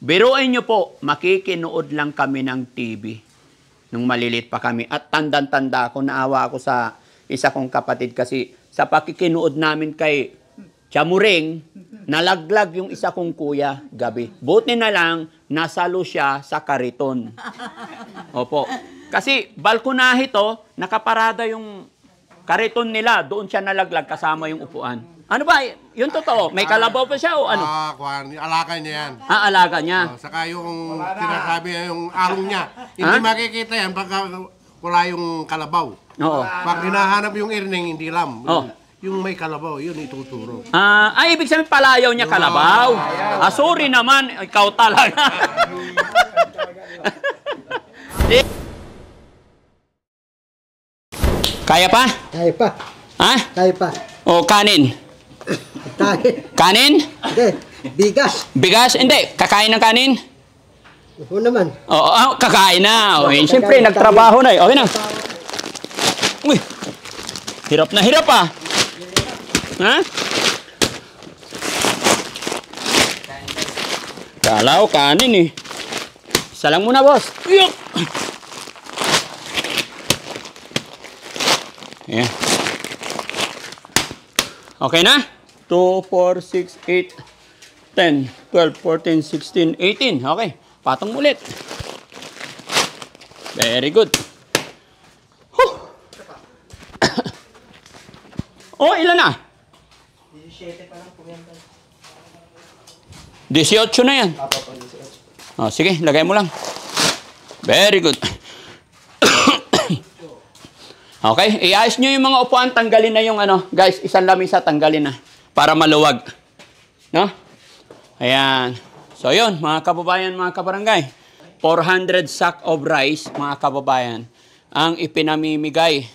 Biruin nyo po, makikinood lang kami ng TV. Nung malilit pa kami. At tandang-tanda ako, naawa ako sa isa kong kapatid kasi sa pakikinood namin kay Chamuring, nalaglag yung isa kong kuya gabi. Buti na lang, nasalo siya sa kariton. Opo. Kasi balkonahe to, nakaparada yung kariton nila, doon siya nalaglag kasama yung upuan. Ano ba? Yung totoo, may kalabaw pa siya o ano? Alaga niya yan. Alaga niya. Saka yung sinasabi niya, yung ahong niya. Hindi makikita yan pagka wala yung kalabaw. Oo. Pag hinahanap yung earning, hindi lam. Yung may kalabaw, yun ituturo. Ibig sabihin palayaw niya kalabaw. Sorry naman, ikaw talaga. Kaya pa? Kaya pa. Ha? Kaya pa. O kanin? Kanin? Hindi. Bigas. Bigas? Hindi. Kakain ng kanin? Oo naman. Oo, kakain na. Siyempre, nagtrabaho na. Okay na. Uy. Hirap na hirap ah. Ha? Kalaw, kanin eh. Isa lang muna, boss. Yuk! Yeah. Okay na? 2, 4, 6, 8, 10, 12, 14, 16, 18. Okay. Patong ulit. Very good. Oh, ilan na? 17 pa lang po yan. 18 na yan. Oh, sige, lagay mo lang. Very good. Okay, iayos nyo yung mga upuan, tanggalin na yung ano. Guys, isang lamisa, tanggalin na. Para maluwag. No? Ayan. So, yun, mga kababayan, mga kabarangay. 400 sack of rice, mga kababayan, ang ipamimigay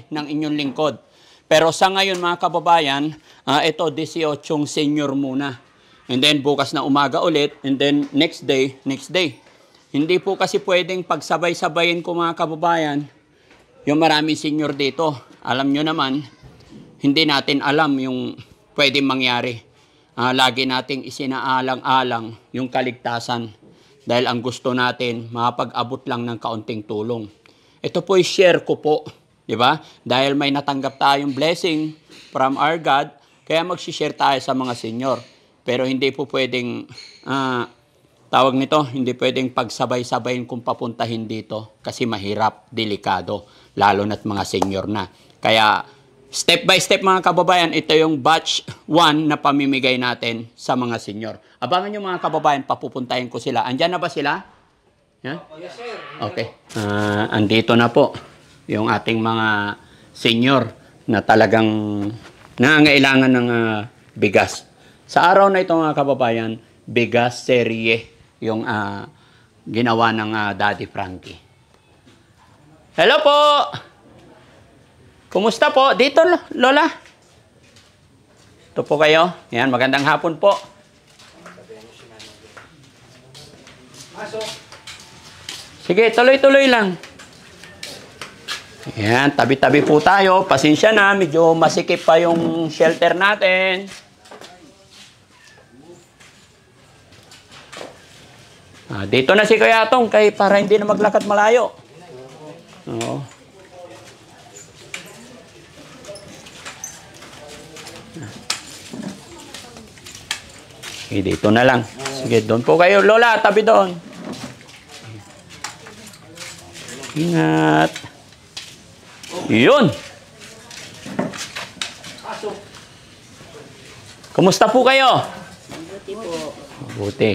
ng inyong lingkod. Pero sa ngayon, mga kababayan, ito, 18 senior muna. And then, bukas na umaga ulit. And then, next day. Hindi po kasi pwedeng pagsabay-sabayin ko, mga kababayan, yung maraming senior dito. Alam nyo naman, hindi natin alam yung pwedeng mangyari. Lagi nating isinaalang-alang yung kaligtasan. Dahil ang gusto natin, makapag-abot lang ng kaunting tulong. Ito po i-share ko po. Diba? Dahil may natanggap tayong blessing from our God, kaya mag-share tayo sa mga senior. Pero hindi po pwedeng, tawag nito, hindi pwedeng pagsabay-sabayin kung papuntahin dito kasi mahirap, delikado, lalo na't mga senior na. Kaya step by step mga kababayan, ito yung batch 1 na pamimigay natin sa mga senior. Abangan nyo mga kababayan, papupuntahin ko sila. Andyan na ba sila? Yeah? Yes, sir. Okay. Andito na po yung ating mga senior na talagang nangangailangan ng bigas. Sa araw na ito mga kababayan, bigas serye yung ginawa ng Daddy Frankie. Hello po! Kumusta po? Dito, Lola. Ito po kayo. Yan, magandang hapon po. Sige, tuloy-tuloy lang. Yan, tabi-tabi po tayo. Pasensya na, medyo masikip pa yung shelter natin. Dito na si Kuya Atong para hindi na maglakad malayo. Oo. Sige, dito na lang. Sige, doon po kayo. Lola, tabi doon. Ingat. Yun. Kumusta po kayo? Mabuti po. Mabuti.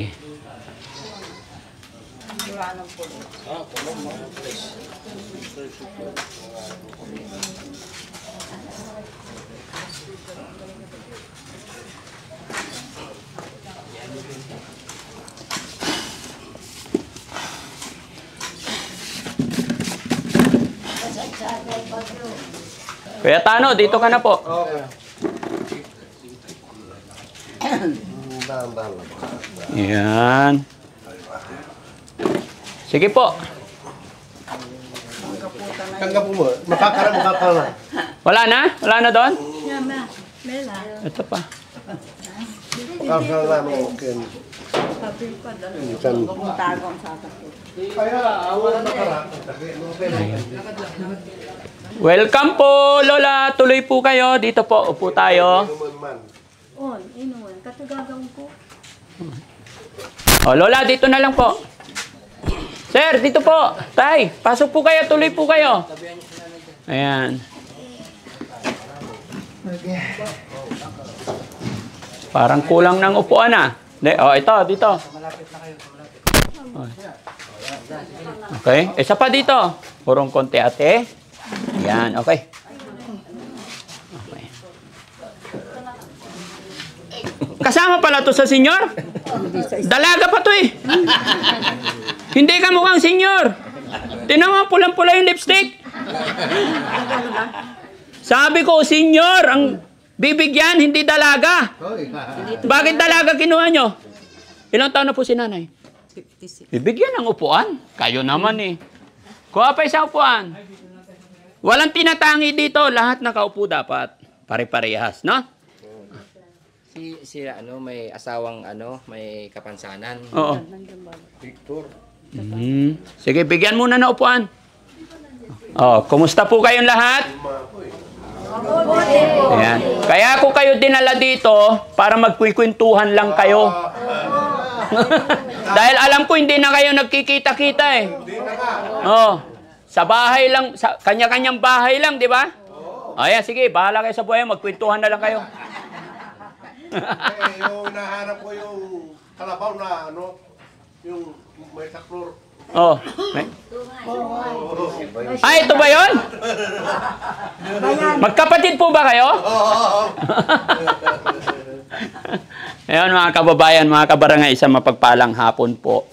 Kuya Tano, dito ka na po. Okay. Yan. Sige po. Tanggap mo. Makakala. Wala na? Wala na doon? Mela. Ito pa. Makakala mo. Okay. Welcome po, Lola. Tuloy po kayo. Dito po, upo tayo. Inuman. Katugagawin ko. O, Lola, dito na lang po. Sir, dito po. Tay, pasok po kayo. Tuloy po kayo. Ayan. Parang kulang ng upuan ah. Ito, dito. Okay, isa pa dito. Purong konti ate. Ayan, okay. Kasama pala to sa senyor? Dalaga pa to eh. Hindi ka mukhang senyor. Tinan mo, pulang-pula yung lipstick. Sabi ko, senyor, ang bibigyan, hindi dalaga. Bakit dalaga kinuha nyo? Ilang taon na po si nanay? 56. Bibigyan ng upuan. Kayo naman eh. Kuha pa isang upuan. Walang tinatangi dito. Lahat nakaupo dapat. Pare-parehas, no? May asawang may kapansanan. Oo. Sige, bigyan muna ng upuan. Oh, kumusta po kayong lahat? Ayan. Kaya ako kayo dinala dito para magkukwentuhan lang kayo. Dahil alam ko hindi na kayo nagkikita-kita eh. Oh, sa bahay lang, sa kanya-kanyang bahay lang, di ba? Ayan, sige, bahala kayo sa buhay, magkwentuhan na lang kayo. Yung nahanap ko yung kalabaw na yung may saklor. Oh. Ay, ito ba yun? Magkapatid po ba kayo? Ayun mga kababayan, mga kabarangay, isang mapagpalang hapon po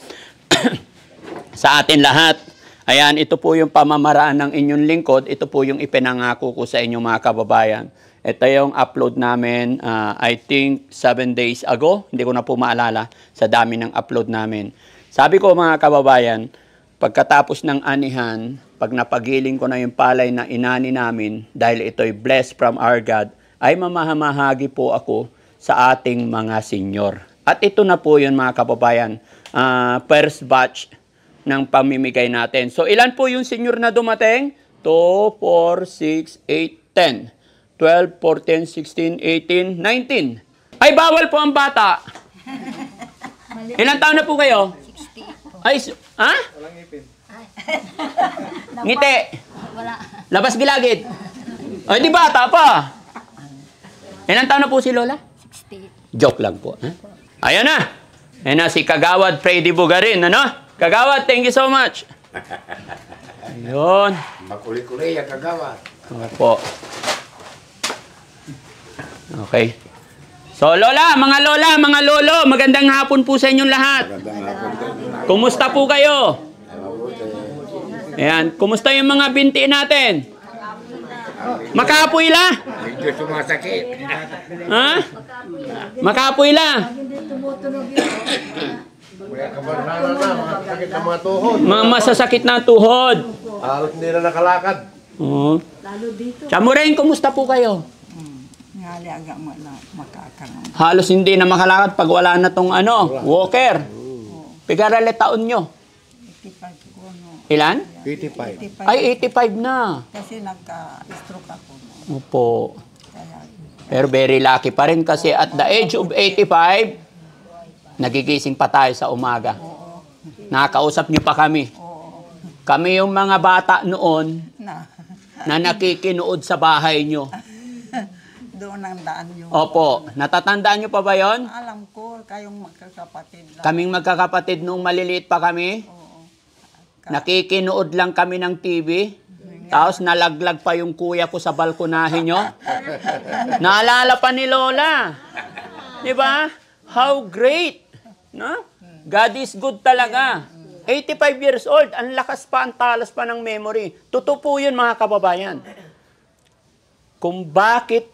sa atin lahat. Ayan, ito po yung pamamaraan ng inyong lingkod. Ito po yung ipinangako ko sa inyo mga kababayan. Ito yung upload namin, I think 7 days ago. Hindi ko na po maalala sa dami ng upload namin. Sabi ko mga kababayan, pagkatapos ng anihan, pag napagiling ko na yung palay na inani namin, dahil ito'y blessed from our God, ay mamahamahagi po ako sa ating mga senior. At ito na po yun mga kababayan, first batch ng pamimigay natin. So ilan po yung senior na dumating? 2, 4, 6, 8, 10. 12, 14, 16, 18, 19. Ay, bawal po ang bata. Ilang taon na po kayo? 60. Ay, ha? Walang ngipin. Ngiti. Wala. Labas gilagid. Ay, di bata pa. Ilang taon na po si Lola? 60. Joke lang po. Ha? Ayan na. Ayan na si Kagawad Freddy Bugarin. Ano? Kagawad, thank you so much. Ayun. Makuli-kuli yung kagawad. Opo. Okay. So, Lola, mga lolo, magandang hapon po sa inyong lahat. Kumusta po kayo? Ayan, kumusta yung mga binti natin? Makapoy la? Medyo sumasakit. Ha? Makapoy la? May kabarnana na, masasakit ang mga tuhod. Mga masasakit na tuhod. Halos hindi na nakalakad. Oo. Lalo dito. Chamurain, kumusta po kayo? Ngali agak mo na makakaroon. Halos hindi na makalakad pag wala na tong walker. Pigarale taon nyo? 85 ko, no. Ilan? 85. 85. Ay, 85 na. Kasi nagka-stroke ako. No. Opo. Kaya, Pero very lucky pa rin kasi at the age of 85, nagigising pa tayo sa umaga. Nakakausap niyo pa kami. Kami yung mga bata noon na, na nakikinood sa bahay niyo. doon ang daan yung... Opo. Natatandaan niyo pa ba yon? Alam ko, kayong magkakapatid lang. Kaming magkakapatid nung maliliit pa kami. Nakikinood lang kami ng TV. Tapos nalaglag pa yung kuya ko sa balkonahe nyo. Naalala pa ni Lola. Di ba? How great. No? God is good talaga. 85 years old. Ang lakas pa, ang talas pa ng memory. Totoo po yun mga kababayan. Kung bakit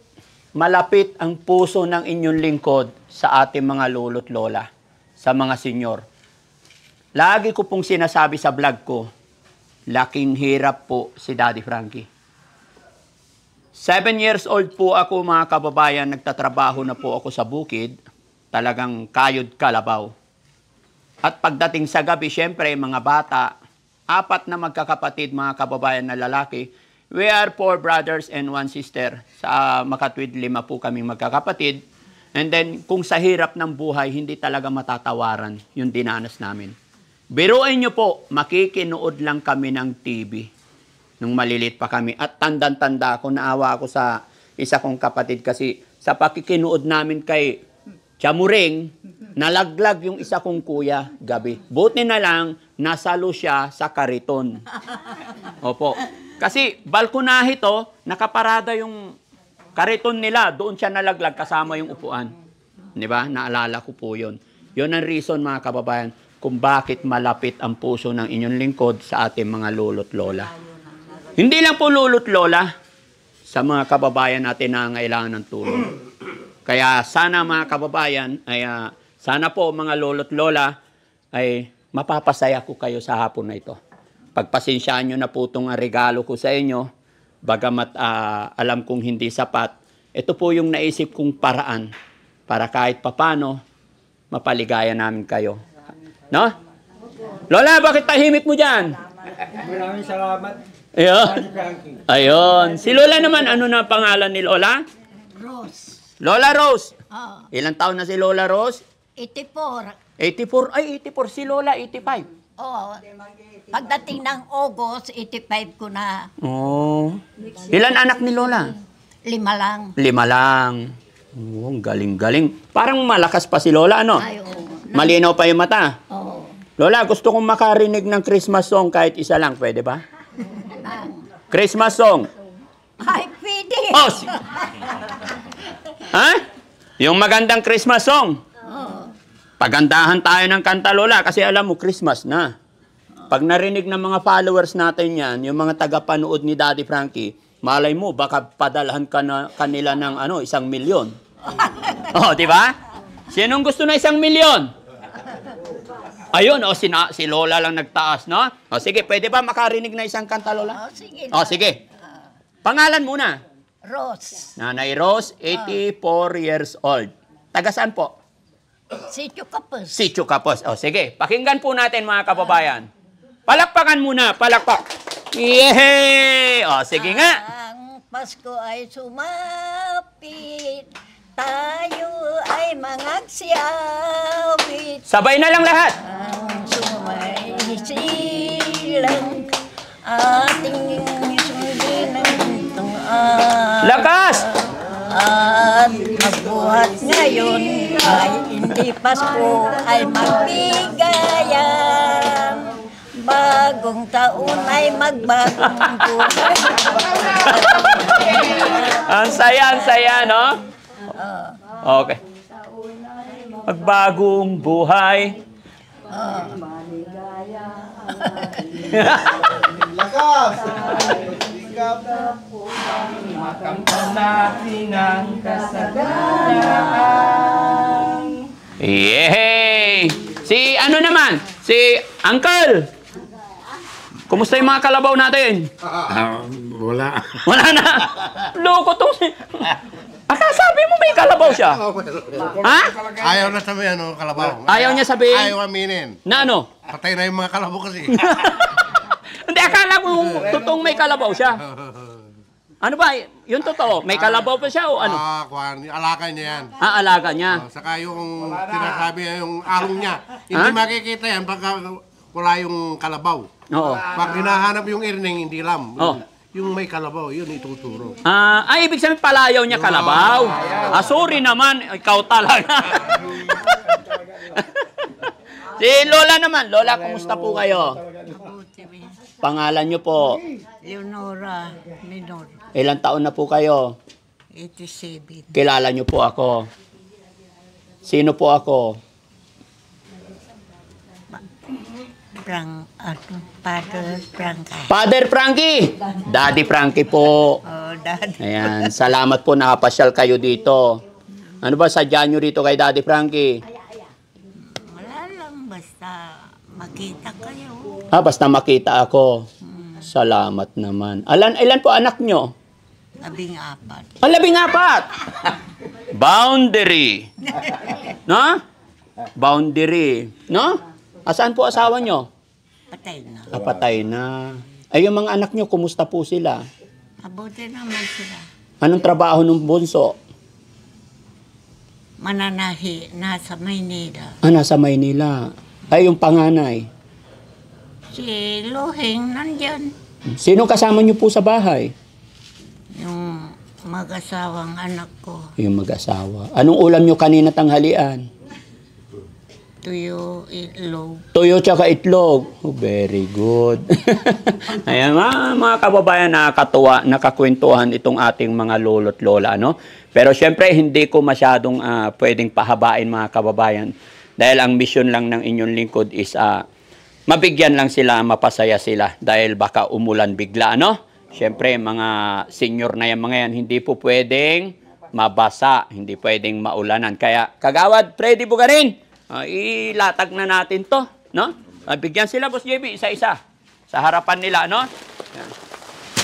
malapit ang puso ng inyong lingkod sa ating mga lolo't lola, sa mga senyor. Lagi ko pong sinasabi sa vlog ko, laking hirap po si Daddy Frankie. 7 years old po ako mga kababayan, nagtatrabaho na po ako sa bukid, talagang kayod kalabaw. At pagdating sa gabi, syempre, mga bata, 4 na magkakapatid, mga kababayan na lalaki. We are 4 brothers and 1 sister. Sa Makatwid, 5 po kaming magkakapatid. And then, kung sa hirap ng buhay, hindi talaga matatawaran yung dinanas namin. Biruin nyo po, makikinood lang kami ng TV nung malilit pa kami. At tandang-tanda ako, naawa ako sa isa kong kapatid kasi sa pakikinood namin kay Chamuring, nalaglag yung isa kong kuya gabi. Buti na lang, nasalo siya sa kariton. Opo. Kasi balkonahe to, nakaparada yung kariton nila. Doon siya nalaglag kasama yung upuan. Di ba? Naalala ko po yun. Yun ang reason, mga kababayan, kung bakit malapit ang puso ng inyong lingkod sa ating mga lolo't lola. Hindi lang po lolo't lola, sa mga kababayan natin na ngailangan ng tulong. Kaya sana mga kababayan, ay sana po mga lolo't lola, ay mapapasaya ko kayo sa hapon na ito. Pagpasensyaan nyo na po itong regalo ko sa inyo, bagamat alam kong hindi sapat, ito po yung naisip kong paraan para kahit papano, mapaligaya namin kayo. No? Lola, bakit tahimik mo dyan? Maraming salamat. Ayun. Ayun. Si Lola naman, ano na pangalan ni Lola? Rose. Lola Rose. Oh, Ilang taon na si Lola Rose? 84. 84. Ay, 84. Si Lola, 85. Oh, pagdating ng August, 85 ko na. Oh. Ilan anak ni Lola? 5 lang. 5 lang. Oh, galing-galing. Parang malakas pa si Lola, ano? Ay, oo. Malinaw pa yung mata. Oo. Lola, gusto kong makarinig ng Christmas song kahit isa lang. Pwede ba? Christmas song. Ay, pwede. Oh, ha? Yung magandang Christmas song. Oo. Pagandahan tayo ng kanta, Lola, kasi alam mo, Christmas na. Pag narinig ng mga followers natin yan, yung mga tagapanood ni Daddy Frankie, malay mo, baka padalhan ka na kanila ng 1 milyon. Oh, di ba? Sinong gusto na 1 milyon? Ayun, si Lola lang nagtaas, no? O, sige, pwede ba makarinig na isang kanta, Lola? Oh, sige. O, sige. Pangalan muna. Rose. Nanay Rose, 84 years old. Taga saan po? Sitio Kapus. Sitio Kapos. O, sige. Pakinggan po natin, mga kababayan. Palakpakan muna. Palakpak. Yehey! O, sige nga. Ang Pasko ay sumapit. Tayo ay mangagsiyawit. Sabay na lang lahat. Ang sumaisilang ating sundin ng tungan. Lakas! At magbuhat ngayon ay hindi Pasko ay magbigayan. Bagong taon ay magbagong buhay. Ang saya, no? Okay. Magbagong buhay. Yehey! Si ano naman? Si Uncle! Kumusta yung mga kalabaw natin? Wala. Wala na! Loko to si... Sabi mo may kalabaw siya? Ha? Ayaw na sabi kalabaw. Ayaw niya sabihin? Ayaw aminin. Na ano? Patay na yung mga kalabaw kasi. Hindi, akala ko totoong may kalabaw siya. Ano ba? Yung totoo, may kalabaw pa siya o ano? Alaga niya yan. Alaga niya. Saka yung sinasabi yung ahong niya. Hindi makikita yan pagka wala yung kalabaw. Oo. Pag hinahanap yung irning, hindi lam. Oh. Yung may kalabaw, yun ituturo. Ibig sabihin palayaw niya kalabaw. Sorry naman, ikaw talaga. Si Lola naman. Lola, kumusta po kayo? Pangalan niyo po? Leonora Minor, Ilang taon na po kayo? 87. Kilala niyo po ako. Sino po ako? Father Franca. Father Frankie! Daddy Frankie po. Oh, Dad. Ayan, salamat po nakapasyal kayo dito. Ano ba sadya nyo rito kay Daddy Frankie? Wala lang, basta makita kayo. Basta makita ako. Salamat naman. Ilan po anak nyo? 14. 14! Boundary. No? Boundary. No? Asaan po asawa nyo? Patay na. Kapatay na. Ay, yung mga anak nyo, kumusta po sila? Mabuti naman sila. Anong trabaho ng bunso? Mananahi, nasa Maynila. Nasa Maynila. Ay, yung panganay. Si Luhing nandyan. Sino kasama nyo po sa bahay? Yung mag-asawang anak ko. Yung mag-asawa. Anong ulam nyo kanina tanghalian? Tuyo, itlog. Tuyo tsaka itlog. Oh, very good. Ayan, mga kababayan, nakakatuwa, nakakwentuhan itong ating mga lolo't lola, no? Pero syempre, hindi ko masyadong pwedeng pahabain, mga kababayan. Dahil ang mission lang ng inyong lingkod is mabigyan lang sila, mapasaya sila. Dahil baka umulan bigla, no? Syempre, mga senior na yan, mga yan, hindi po pwedeng mabasa, hindi pwedeng maulanan. Kaya, kagawad, Freddy Bugarin, ilatag na natin to, no? Bigyan sila, Boss JB, isa-isa. Sa harapan nila, no? Yan.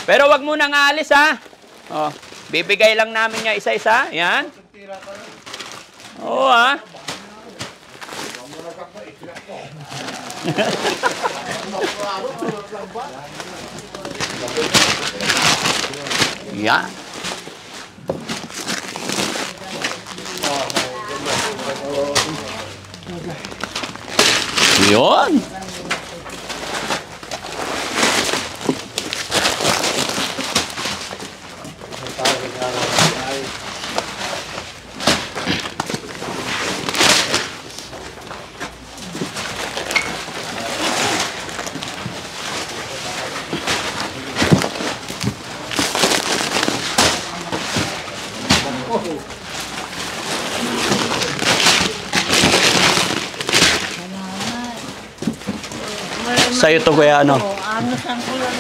Pero wag mo nang aalis, ha? Oh, bibigay lang namin niya isa-isa. Yan. Oo, ha? Yan. Yun. Sa'yo to kuya ano? Ano saan ko lang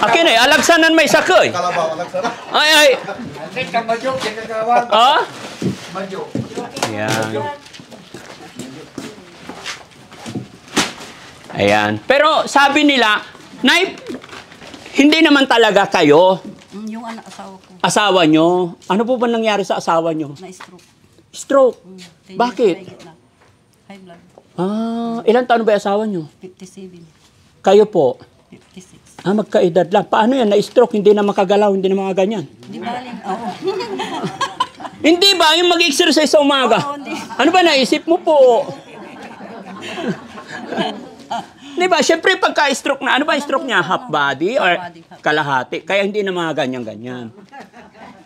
Akin eh, alagsanan may sakoy. Ay, ay. Oh? Ayan. Ayan. Pero sabi nila, Nay, hindi naman talaga kayo. Yung anak asawa ko, Asawa nyo. Ano po ba nangyari sa asawa nyo? na-stroke. Stroke. Bakit? High blood. Ilang taon ba yung asawa nyo? 57, Kayo po. 56. Magkaedad lang. Paano yan? Na-stroke, hindi na makagalaw, hindi na mga ganyan. Di ba rin? Oo. Hindi ba? Yung mag-exercise sa umaga. Oo, hindi. Ano ba naisip mo po? Di ba? Siyempre, pagka-stroke na, ano ba yung stroke niya? Half body or Half body. kalahati? Kaya hindi na mga ganyan-ganyan.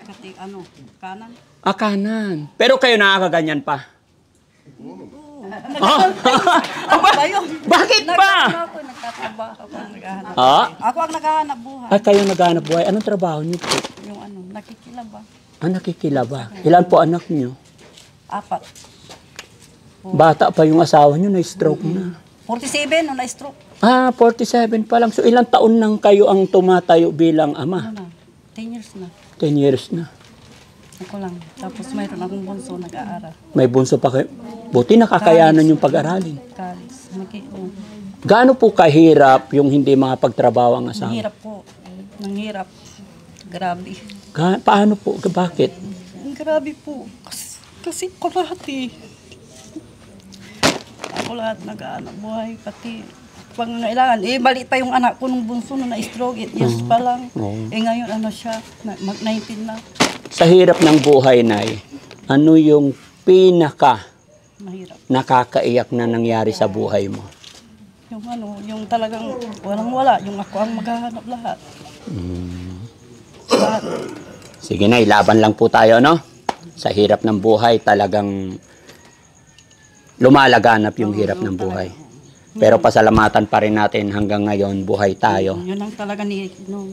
Kasi kanan. Kanan. Pero kayo nakakaganyan pa. Oh? Bakit pa? Ako nagtatrabaho, ako ang naghahanap. Ah? Ako ang naghahanap buhay. Ay, kayo naghanap buhay. Anong trabaho niyo po? Yung nakikilaba. Nakikilaba. Ilan po anak niyo? 4. Bata pa yung asawa niyo, na-stroke na. 47 nung na-stroke. 47 pa lang. So, ilang taon nang kayo ang tumatayo bilang ama? Ano na? 10 years na. 10 years na. Ako lang. Tapos mayroon akong bunso nag-aaral. May bunso pa kayo. Buti nakakayanan yung pag-aralin. College. Gaano po kahirap yung hindi makapagtrabaho ang asawa? Nanghirap po. Nanghirap. Grabe. Paano po? Bakit? Grabe po. Kasi ako lahat eh. Ako lahat nag-aanap buhay. Pati pangangailangan. Balik pa yung anak ko nung bunso na na-stroke. 8 years pa lang. Ngayon ano siya, mag-19 na. Sa hirap ng buhay, Nay, ano yung pinaka Mahirap. nakakaiyak na nangyari sa buhay mo? Yung talagang walang-wala. Yung ako ang maghahanap lahat. Lahat. Sige, Nay, laban lang po tayo, no? Sa hirap ng buhay, talagang lumalaganap yung hirap ng buhay. Pero pasalamatan pa rin natin hanggang ngayon, buhay tayo. Yun ang talaga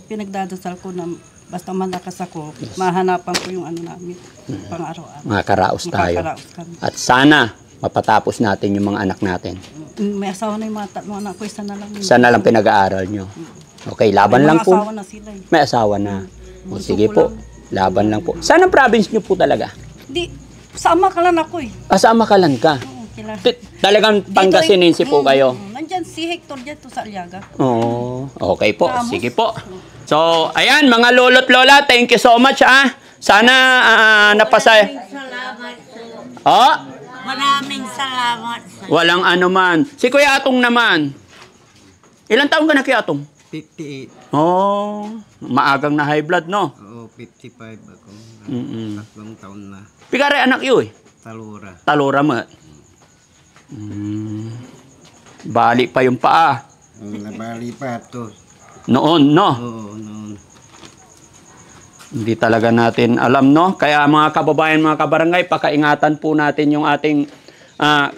pinagdadasal ko na basta malakas ako, mahanapan ko yung namin, pang-araw-araw. Makakaraos tayo. Makakaraos kami. At sana, mapatapos natin yung mga anak natin. May asawa na yung mga tatlong anak ko, isa na lang. Sana lang pinag-aaral nyo. Okay, laban lang May po. asawa na sila eh. May asawa na. O, Gusto sige ko po, lang. laban lang po. Saan ang province nyo po talaga? Di, sama ka lang ako eh. Asama ka lang ka. Oo, kila. Talagang Pangasinense po kayo. Nandyan si Hector dyan to sa Aliaga. Oo, okay po. Ramos. Sige po. So, ayan, mga lolo't lola, thank you so much, Sana napasaya. Salamat sa'yo. Oh, Maraming salamat sa'yo. walang ano man. Si Kuya Atong naman. Ilang taon ka na, Kuya Atong? 58. Oh, maagang na high blood, no? Oo, 55 ako. Mm-mm. 3 taon na. Pigare anak iyo eh. Talura. Talura mo. Bali pa yung paa. Nabali pa ito. Noon, no? Oo, noon. Hindi talaga natin alam, no? Kaya mga kababayan, mga kabarangay, pakaingatan po natin yung ating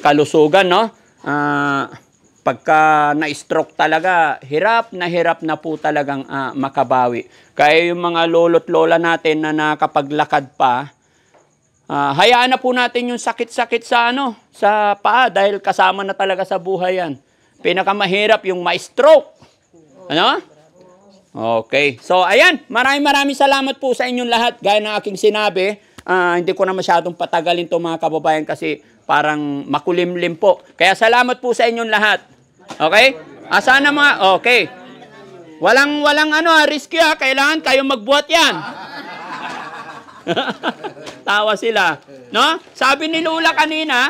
kalusugan, no? Pagka na-stroke talaga, hirap na po talagang makabawi. Kaya yung mga lolo't lola natin na nakapaglakad pa, hayaan na po natin yung sakit-sakit sa paa dahil kasama na talaga sa buhay yan. Pinakamahirap yung ma-stroke. Ano? Okay. So, ayan. Maraming salamat po sa inyong lahat. Gaya ng aking sinabi, hindi ko na masyadong patagalin to mga kababayan kasi parang makulimlim po. Kaya salamat po sa inyong lahat. Okay? Sana mga... Okay. Walang risky ha. Kailangan kayo magbuhat yan. Tawa sila. No? Sabi ni Lola kanina,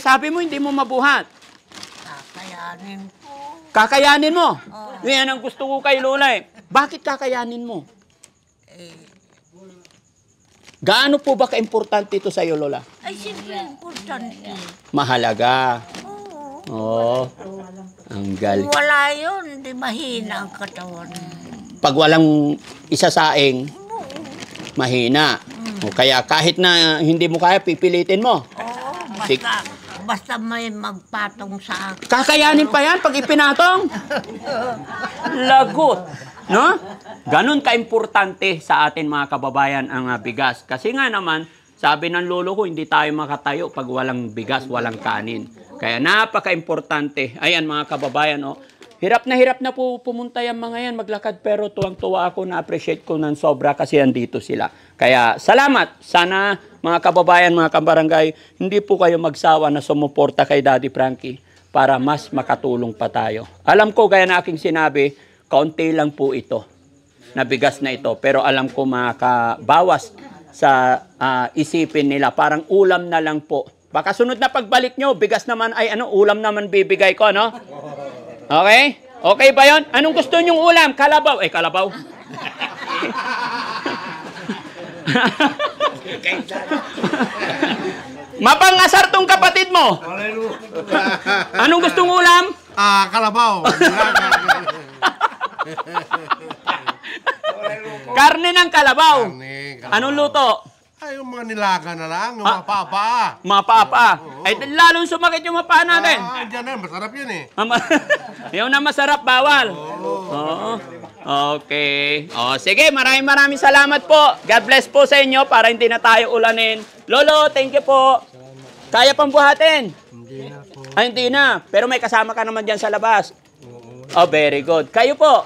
sabi mo hindi mo mabuhat. Kakayanin ko. Kakayanin mo. Yan ang gusto ko kay Lola eh. Bakit kakayanin mo? Gaano po ba ka-importante ito sa'yo, Lola? Ay, siyempre importante. Mahalaga. Oo. Ang galing. Kung wala yun, di mahina ang katawan. Pag walang isasaing, mahina. O kaya kahit na hindi mo kaya, pipilitin mo. Oo, Sik- basta may magpatong sa akin. Kakayanin pa yan pag ipinatong. Lagot. No? Ganon ka-importante sa atin mga kababayan ang bigas. Kasi nga naman, sabi ng lolo ko, hindi tayo makatayo pag walang bigas, walang kanin. Kaya napaka-importante. Ayan mga kababayan, hirap na po pumunta yung mga yan, maglakad. Pero tuwang-tuwa ako, na-appreciate ko ng sobra kasi andito sila. Kaya salamat. Sana mga kababayan, mga kabarangay, hindi po kayo magsawa na sumuporta kay Daddy Frankie para mas makatulong pa tayo. Alam ko, gaya na aking sinabi, kaunti lang po ito, na bigas na ito. Pero alam ko makakabawas sa isipin nila. Parang ulam na lang po. Baka sunod na pagbalik nyo, bigas naman ay ulam naman bibigay ko, no? Okay? Okay ba yon? Anong gusto nyong ulam? Kalabaw. Kalabaw. Mapangasar tong kapatid mo. Anong gustong ulam? Kalabaw. Karne ng kalabaw. Karne, kalabaw. Anong luto? Ay, yung mga nilaga na lang, yung mga papa. Mapapa. Ay, lalong sumakit yung mapa natin. Diyan na, masarap yun eh. Yung na masarap, bawal. Oo. Okay. Sige, maraming salamat po. God bless po sa inyo para hindi na tayo ulanin. Lolo, thank you po. Kaya pang buhatin? Hindi na po. Ay, hindi na. Pero may kasama ka naman dyan sa labas. Oh, very good. Kayo po?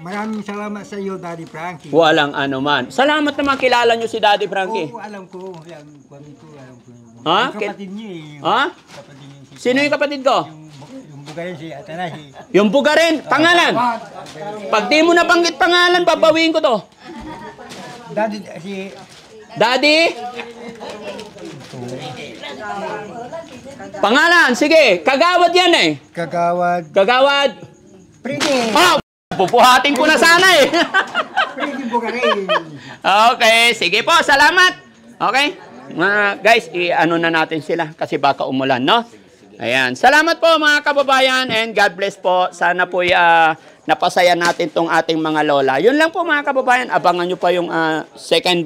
Maraming salamat sa iyo, Daddy Frankie. Walang ano man. Salamat naman kilala nyo si Daddy Frankie. Oo, alam ko. Yan, kami ko, alam ko. Ha? Yung kapatid niya eh. Ha? Kapatid niya si... Sino yung kapatid ko? Yung bugayan si Atanay. Yung Bugarin. Pangalan. Pag di mo nabanggit pangalan, babawiin ko to. Daddy, si... Daddy? Pangalan, sige. Kagawad yan eh. Kagawad. Kagawad. Pretty. Pupuhatin ko na sana eh. Pretty bugarin. Okay, sige po. Salamat. Okay. Guys, i-ano na natin sila kasi baka umulan, no? Ayan. Salamat po mga kababayan and God bless po. Sana po napasaya natin tong ating mga lola. Yun lang po mga kababayan. Abangan nyo pa yung second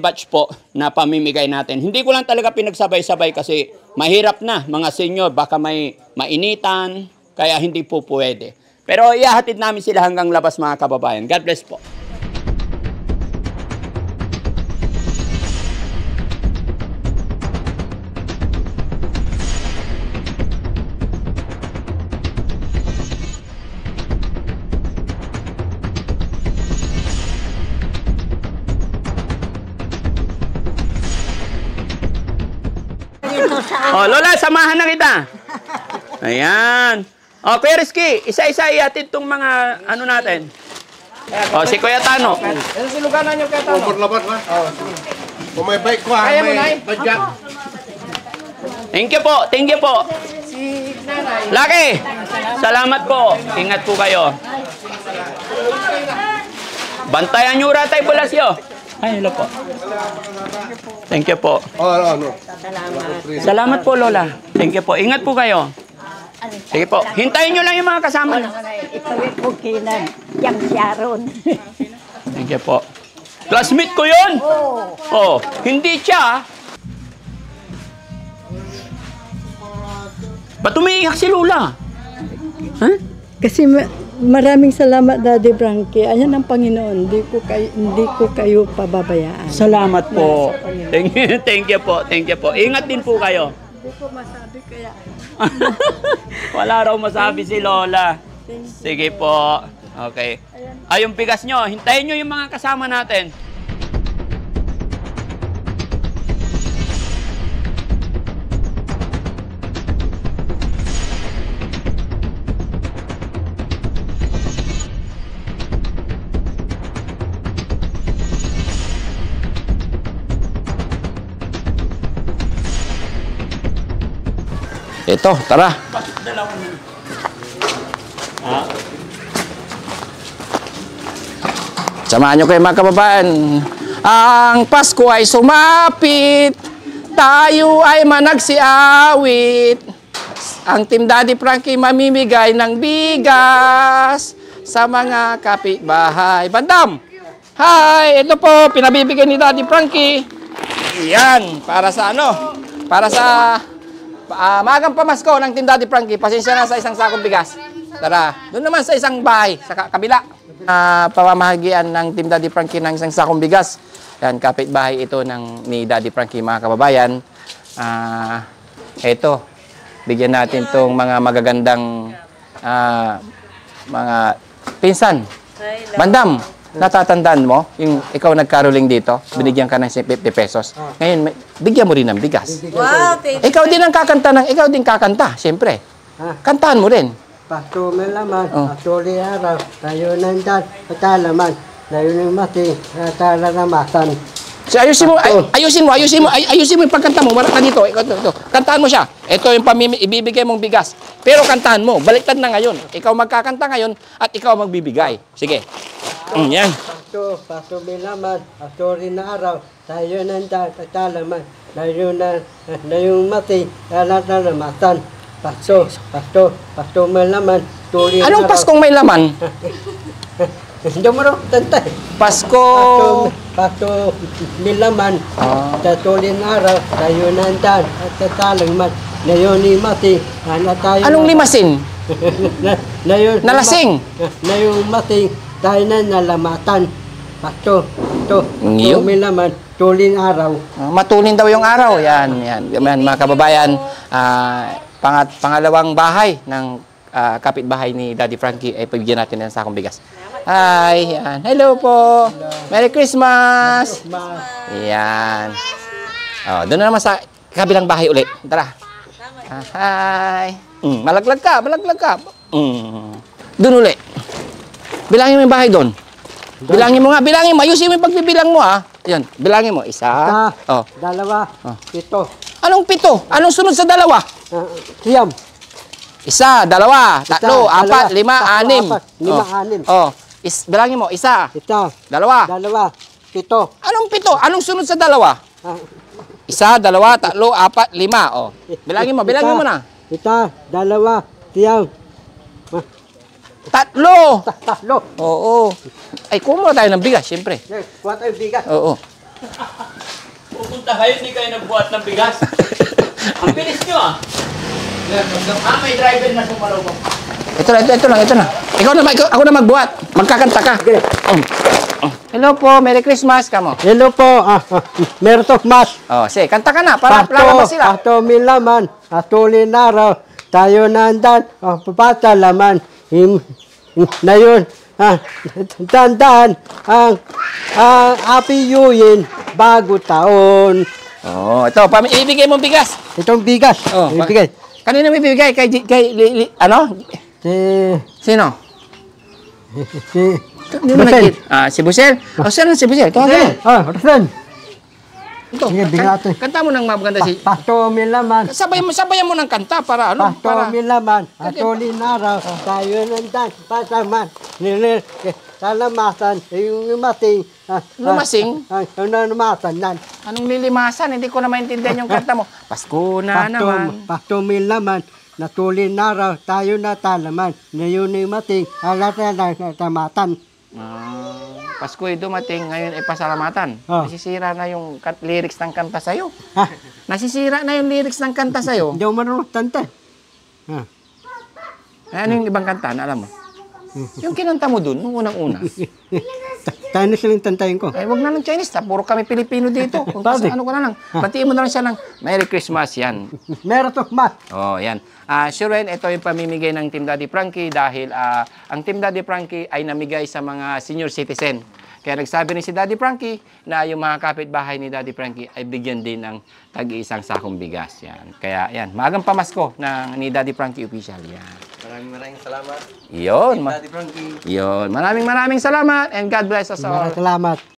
batch po na pamimigay natin. Hindi ko lang talaga pinagsabay-sabay kasi mahirap na mga senior. Baka may mainitan, kaya hindi po pwede. Pero ihahatid namin sila hanggang labas mga kababayan. God bless po. Lola, samahan na kita. Ayan. Kuya Rizky, isa-isa ihatid tong mga ano natin. O, si Kuya Tano. Ano siluganan niyo kaya tao? Umot-labot na. Kung may bike ko ha, Kaya mo, may Nay? badyak. Thank you po, thank you po. Laki! Salamat po. Ingat po kayo. Bantayan nyo ratay Bulasyo. Ay, hello po. Thank you po. Ano? Salamat po, Lola. Thank you po. Ingat po kayo. Sige po. Hintayin nyo lang yung mga kasama nyo. Ipawit ko kinan. Yang Sharon. Thank you po. Classmate ko yun? Oh, hindi siya. Ba't umiiyak si Lola? Huh? Kasi maraming salamat, Daddy Frankie. Ayan ang Panginoon. Hindi ko kayo pababayaan. Salamat po. Thank you po. Thank you po. Ingat din po kayo. Hindi ko masabi kaya. Wala raw masabi si Lola. Sige po. Okay. Ay, yung bigas nyo. Hintayin nyo yung mga kasama natin. Ito, tara. Samahan nyo kayo mga kababayan. Ang Pasko ay sumapit, tayo ay managsiawit. Ang Team Daddy Frankie mamimigay ng bigas sa mga kapitbahay. Bandam! Hi! Ito po, pinabibigay ni Daddy Frankie. Yan, para sa ano? Para sa maagang pamasko ng Team Daddy Frankie. Pasensya na sa isang sakong bigas. Tara, doon naman sa isang bahay, sa kabila. Pamamahagian ng Team Daddy Frankie ng isang sakong bigas. Yan, kapitbahay ito ni Daddy Frankie, mga kababayan. Ito, bigyan natin itong mga magagandang mga pinsan. Bandam, natatandaan mo, yung ikaw nagkaroling dito, binigyan ka ng 50 pesos. Ngayon, bigyan mo rin ng bigas. Wow, Ikaw din kakanta, siyempre. Kantahan mo rin. Pasto malaman, pastuli araw, tayo nandyan, patalaman, tayo ng mati, talaramasan. So, ayusin mo yung pagkanta mo. Marap ka dito. Ito. Kantahan mo siya. Ito yung ibibigay mong bigas. Pero kantahan mo. Baliktad na ngayon. Ikaw magkakanta ngayon at ikaw magbibigay. Sige. Yan. Pasto malaman, pastuli na araw, tayo nandyan, patalaman, tayo ng mati, talaramasan. Pasto malaman, tuli na Anong araw. Paskong may laman? Hindi mo rin, tantay. Pasko... Pasto milaman, tatulin araw, tayo nandyan, at tatalangman, nayon ni mati, tayo... Anong limasin? Nalasing? Nayon mati, tayo na nalamatan. Pasto Ngayon? milaman, tulin araw. Matulin daw yung araw. Yan, mga kababayan. Pangalawang bahay ng kapitbahay ni Daddy Frankie ay pabigyan natin ng sakong bigas. Hi, yan. Hello po. Merry Christmas. Yan. Oh, doon na naman sa kabilang bahay ulit. Tara. Hi. Malaglag ka. Doon ulit. Bilangin mo yung bahay doon. Bilangin mo. Ayusin mo yung pagbibilang mo, ha. Yan. Bilangin mo. Isa. Oh. Dalawa, ito. Anong 7? Anong sunod sa 2? Siyam. 1, 2, 3, 4, 5, 6. 5, 6. Oh. Bilangin mo. 1, 2. Dalawa, ito. Anong 7? Anong sunod sa 2? 1, 2, 3, 4, 5. Oh. Bilangin mo na. Ita, dalawa, siyam. 3. Tatlo. Oo. Ay, kumuha tayo ng bigas, siyempre. Kuha tayo bigas. Oo. Pupunta kayo, hindi kayo nagbuhat ng bigas. Ang bilis nyo ah. May driver na sumalaw mo. Ito na. Ako na magbuhat. Magkakanta ka. Hello po, Merry Christmas, kamo. Hello po, Merry Christmas. Oh, sige, kanta ka na para lalabas sila. Pasto milaman, atulin araw, tayo nandan, papatalaman, nayon, tandaan, ang Happy New Year, bago taon. Oh, ito, ibigay mo bigas. Itong bigas, Oh, ibigay. Kanino mo ibibigay? Kay ano? Si, Sino? si, Hindi mo nakita. Si Busel. O, saan si Busel? Tawagin mo. Rosen. Ito. Sige, bigyan natin. Kanta mo ng maganda si... Pasto milaman. Sabayan mo ng kanta para ano? Pasto milaman. Atulin araw. Tayo nandan. Pasaman. Nilir. Salamatan. Yung mating. Lumasing? Yung namatan nan. Anong lilimasan? Hindi ko na maintindihan yung kanta mo. Pasko na naman. Pasto milaman. Natulin araw. Tayo na talaman. Ngayon yung mating. Alata na tamatan. Pasko ay dumating, ngayon ay pasalamatan. Nasisira na yung lyrics ng kanta sa'yo. Nasisira na yung lyrics ng kanta sa'yo. Hindi ako marunong tante. Ano yung ibang kanta, alam mo? Yung kinanta mo dun, nung unang-una. Chinese lang tantayin ko. Wag na ng Chinese, puro kami Pilipino dito. Kung ano ka na lang, batiin mo na lang siya ng Merry Christmas, yan. Meron to, ma. Yan. Shuren, ito yung pamimigay ng Team Daddy Frankie dahil ang Team Daddy Frankie ay namigay sa mga senior citizen. Kaya nagsabi rin si Daddy Frankie na yung mga kapitbahay ni Daddy Frankie ay bigyan din ng tag-iisang sakong bigas. Yan. Kaya yan, maagang pamasko ni Daddy Frankie official. Yan. Maraming salamat. Yun. Daddy Frankie. Yun. Maraming salamat and God bless us all. Salamat.